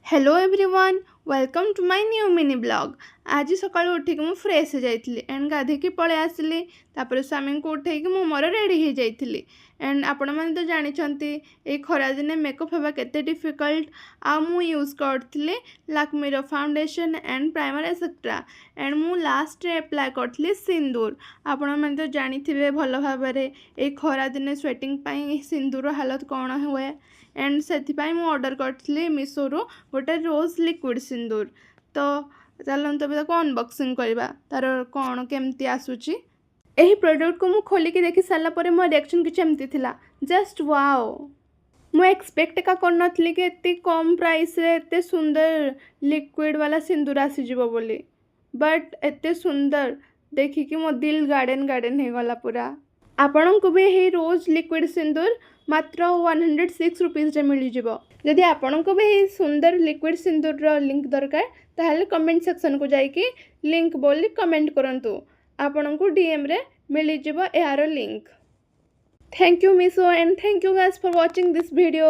Hello everyone welcome to my new mini blog. आज सकाळु उठिक मु फ्रेश हो जाइतली एंड गाधेकी पळे आसली तापर स्वामी को उठेकी मु मोर रेडी हो जाइतली एंड आपण माने तो जानि छंती ए खरा दिने मेकअप हेबा केते डिफिकल्ट आ मु यूज करथले लैक्मे रो foundation and primer etcetera and मु लास्ट रे अप्लाई करथली सिंदूर। आपण माने तो जानि थिबे भलो भाबरे ए खरा दिने स्वेटिंग पई सिंदूर हालत कोन हुए एंड से ऑर्डर करी मीशो रू गोटे रोज लिक्विड सिंदूर। तो चलते तब अनबॉक्सिंग करवा तार कौन केमती आसूची। यही प्रोडक्ट को मु खोलिकी देखी सारापर मो रिएक्शन किसी एमती थिला जस्ट वाओ। मु एक्सपेक्ट का करनथली कि एते कम प्राइस रे एते सुंदर लिक्विड वाला सिंदूर आसीजिवो बोली बट एते सुंदर देखिकी मो दिल गार्डन गार्डन हो गला पूरा। आपण को भी यही रोज लिक्विड सिंदूर मात्र 106 रुपीज मिल जाव। जदि आपण को भी यही सुंदर लिक्विड सिंदूर रो लिंक दरकार ताहले कमेंट सेक्शन को जाइए लिंक बोली कमेंट करंतु आपण को डीएम रे मिल जाव यार link. Thank you Meesho and thank you guys for watching this video.